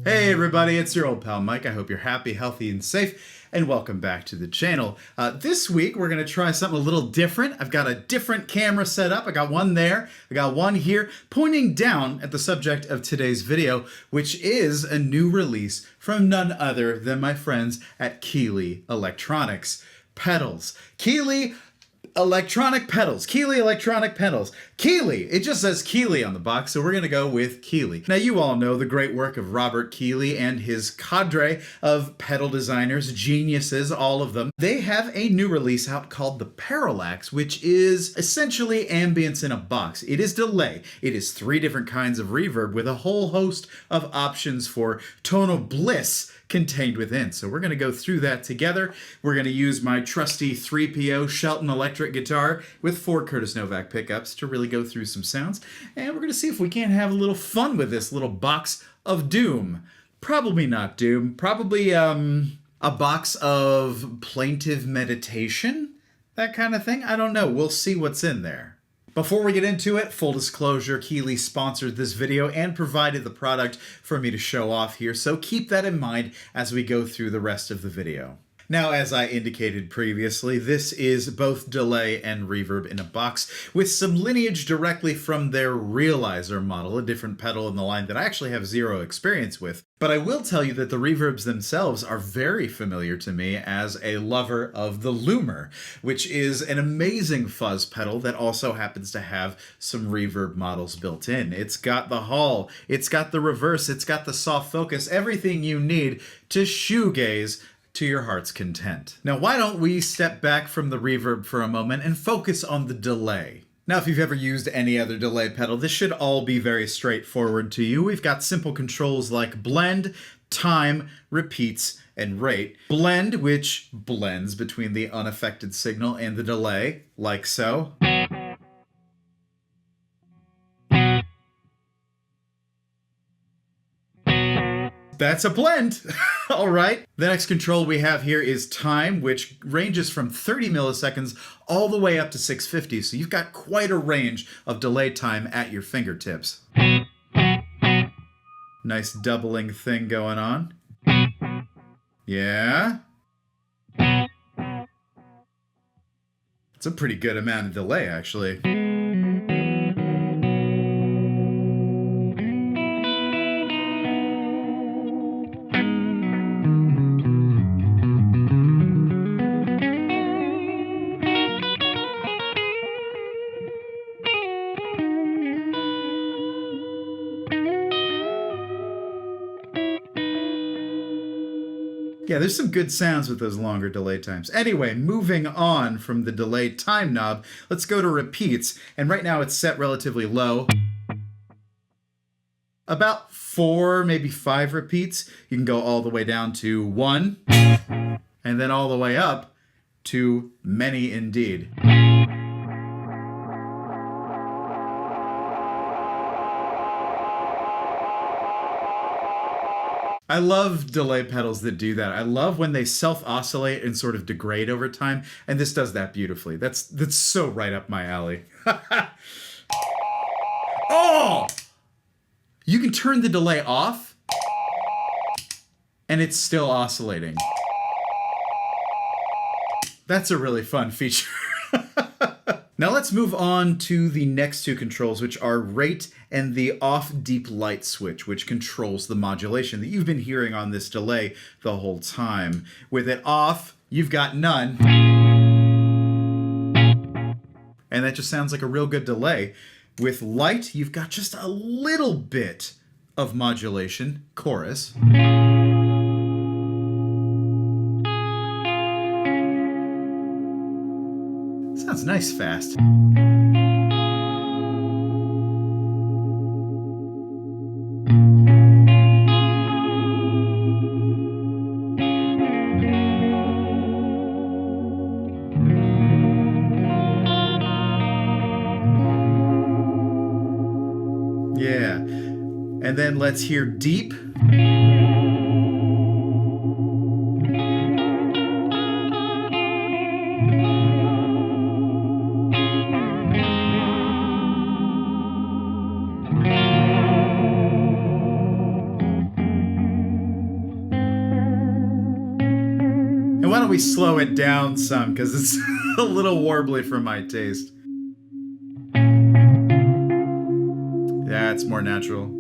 Hey everybody, it's your old pal Mike. I hope you're happy, healthy, and safe, and welcome back to the channel. This week we're going to try something a little different. I've got a different camera set up. I got one there, I got one here, pointing down at the subject of today's video, which is a new release from none other than my friends at Keeley Electronics. Pedals. Keeley electronic pedals. Keeley electronic pedals. Keeley. It just says Keeley on the box, so we're going to go with Keeley. Now, you all know the great work of Robert Keeley and his cadre of pedal designers, geniuses, all of them. They have a new release out called the Parallax, which is essentially ambience in a box. It is delay. It is 3 different kinds of reverb with a whole host of options for tonal bliss contained within. So we're going to go through that together. We're going to use my trusty Threepio Shelton electric guitar with 4 Curtis Novak pickups to really go through some sounds. And we're going to see if we can't have a little fun with this little box of doom. Probably not doom. Probably a box of plaintive meditation. That kind of thing. I don't know. We'll see what's in there. Before we get into it, full disclosure, Keeley sponsored this video and provided the product for me to show off here, so keep that in mind as we go through the rest of the video. Now, as I indicated previously, this is both delay and reverb in a box with some lineage directly from their Realizer model, a different pedal in the line that I actually have 0 experience with. But I will tell you that the reverbs themselves are very familiar to me as a lover of the Loomer, which is an amazing fuzz pedal that also happens to have some reverb models built in. It's got the hall, it's got the reverse, it's got the soft focus, everything you need to shoegaze to your heart's content. Now, why don't we step back from the reverb for a moment and focus on the delay? Now, if you've ever used any other delay pedal, this should all be very straightforward to you. We've got simple controls like blend, time, repeats, and rate. Blend, which blends between the unaffected signal and the delay, like so. That's a blend. All right. The next control we have here is time, which ranges from 30 milliseconds all the way up to 650. So you've got quite a range of delay time at your fingertips. Nice doubling thing going on. Yeah. It's a pretty good amount of delay, actually. Yeah, there's some good sounds with those longer delay times. Anyway, moving on from the delay time knob, let's go to repeats. And right now it's set relatively low. About 4, maybe 5 repeats. You can go all the way down to 1, and then all the way up to many indeed. I love delay pedals that do that. I love when they self-oscillate and sort of degrade over time, and this does that beautifully. That's so right up my alley. Oh! You can turn the delay off, and it's still oscillating. That's a really fun feature. Now let's move on to the next 2 controls, which are rate and the off deep light switch, which controls the modulation that you've been hearing on this delay the whole time. With it off, you've got none. And that just sounds like a real good delay. With light, you've got just a little bit of modulation, chorus. Sounds nice fast. Yeah. And then let's hear deep. don't we slow it down some, because it's a little warbly for my taste. Yeah, it's more natural.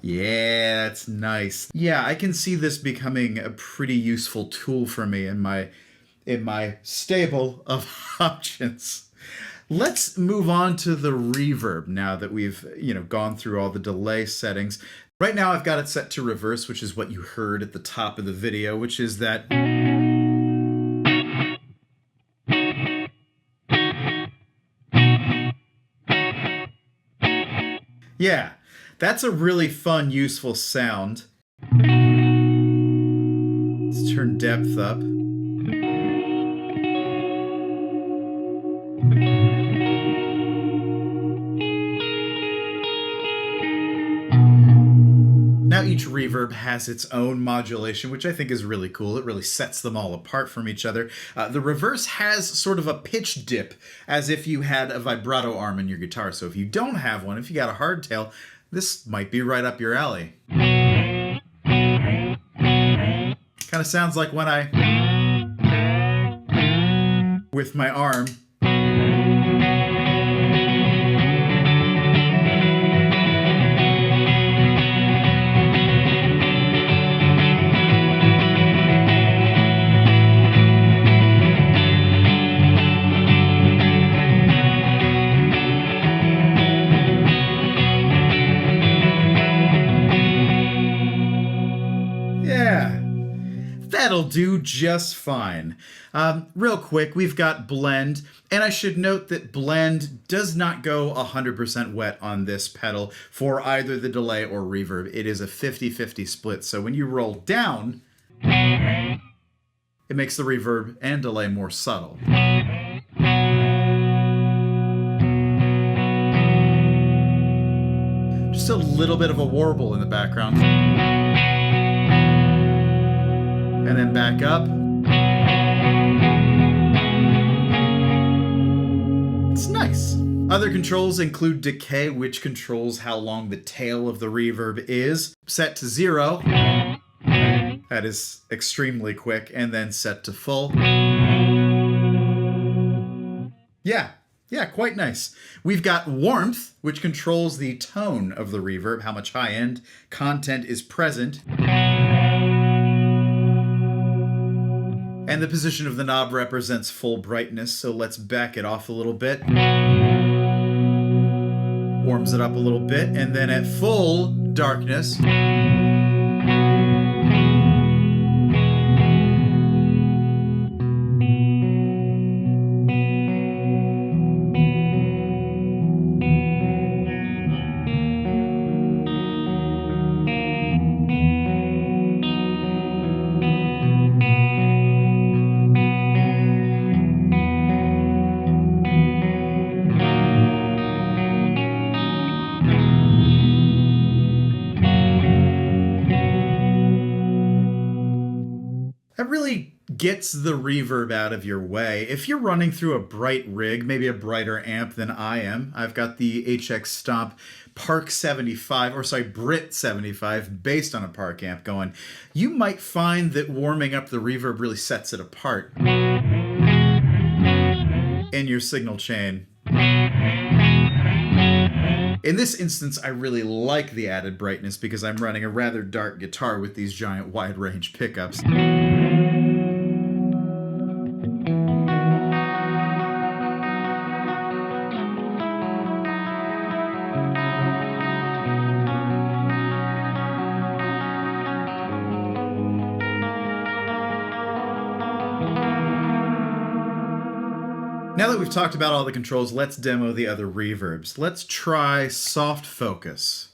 Yeah, that's nice. Yeah, I can see this becoming a pretty useful tool for me in my stable of options. Let's move on to the reverb now that we've, gone through all the delay settings. Right now I've got it set to reverse, which is what you heard at the top of the video, which is that yeah, that's a really fun, useful sound. Let's turn depth up. Now each reverb has its own modulation, which I think is really cool. It really sets them all apart from each other. The reverse has sort of a pitch dip, as if you had a vibrato arm in your guitar. So if you don't have one, if you got a hardtail, this might be right up your alley. Kind of sounds like when I, with my arm, that'll do just fine. Real quick, we've got blend, and I should note that blend does not go 100% wet on this pedal for either the delay or reverb. It is a 50-50 split, so when you roll down, it makes the reverb and delay more subtle. Just a little bit of a warble in the background. And then back up. It's nice. Other controls include decay, which controls how long the tail of the reverb is. Set to 0. That is extremely quick. And then set to full. Yeah, quite nice. We've got warmth, which controls the tone of the reverb, how much high-end content is present. And the position of the knob represents full brightness, so let's back it off a little bit. Warms it up a little bit, and then at full darkness, that really gets the reverb out of your way. If you're running through a bright rig, maybe a brighter amp than I am, I've got the HX Stomp Park 75, or sorry, Brit 75, based on a Park amp going, you might find that warming up the reverb really sets it apart in your signal chain. In this instance, I really like the added brightness because I'm running a rather dark guitar with these giant wide range pickups. Now that we've talked about all the controls, let's demo the other reverbs. Let's try soft focus.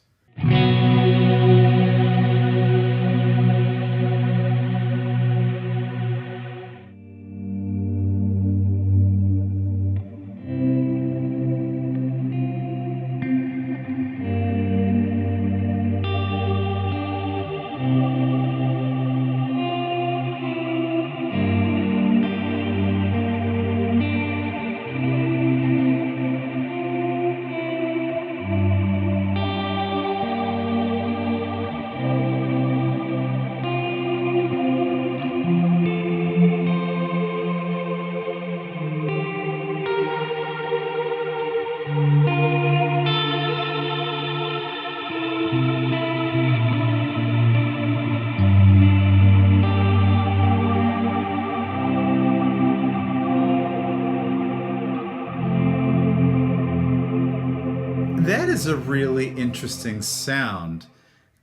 That is a really interesting sound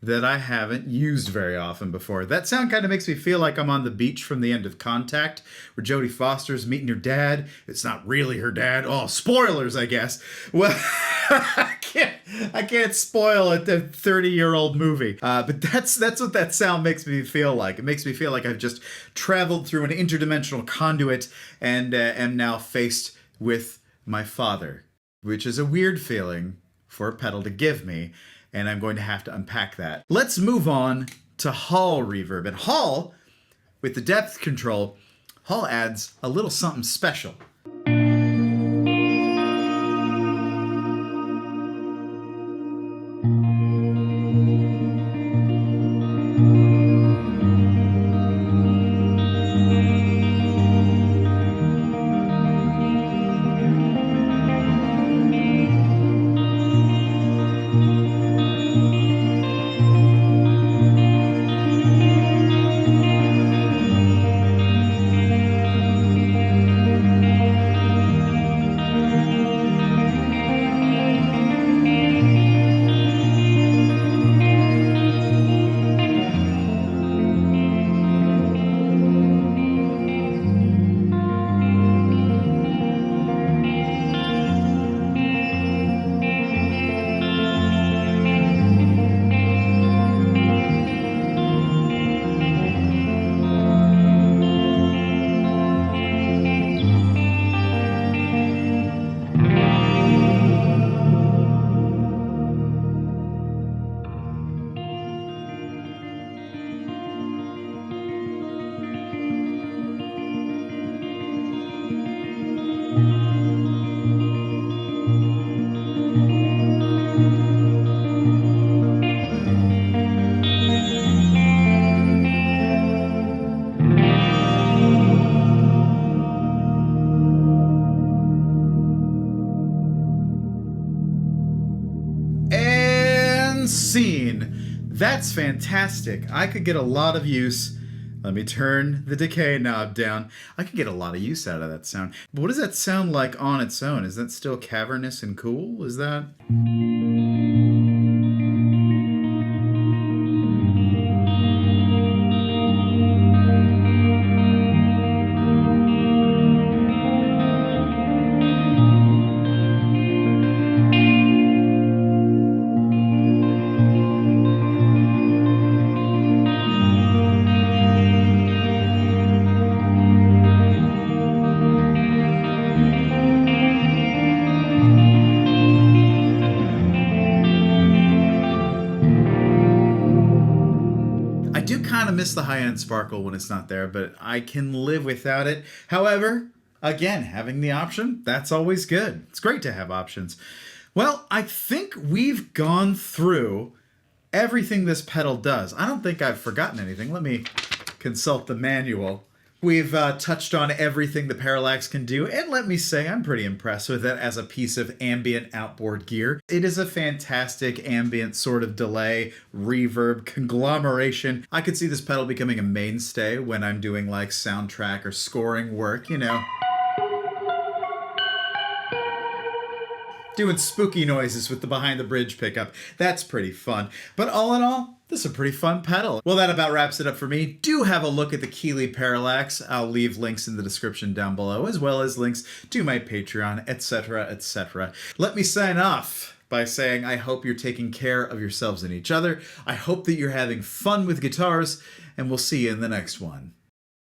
that I haven't used very often before. That sound kind of makes me feel like I'm on the beach from the end of Contact, where Jodie Foster's meeting her dad. It's not really her dad. Oh, spoilers, I guess. Well, I can't spoil a 30-year-old movie. But that's what that sound makes me feel like. It makes me feel like I've just traveled through an interdimensional conduit and am now faced with my father, which is a weird feeling for a pedal to give me, and I'm going to have to unpack that. Let's move on to Hall reverb. And Hall, with the depth control, Hall adds a little something special. Scene. That's fantastic. I could get a lot of use. Let me turn the decay knob down. I could get a lot of use out of that sound. But what does that sound like on its own? Is that still cavernous and cool? Is that... kind of miss the high-end sparkle when it's not there, but I can live without it. However, again, having the option, that's always good. It's great to have options. Well, I think we've gone through everything this pedal does. I don't think I've forgotten anything. Let me consult the manual. We've touched on everything the Parallax can do, and let me say I'm pretty impressed with it as a piece of ambient outboard gear. It is a fantastic ambient sort of delay, reverb, conglomeration. I could see this pedal becoming a mainstay when I'm doing like soundtrack or scoring work, you know. Doing spooky noises with the behind the bridge pickup. That's pretty fun. But all in all, This is a pretty fun pedal. Well, that about wraps it up for me. Do have a look at the Keeley Parallax. I'll leave links in the description down below, as well as links to my Patreon, etc., etc. Let me sign off by saying I hope you're taking care of yourselves and each other. I hope that you're having fun with guitars, and we'll see you in the next one.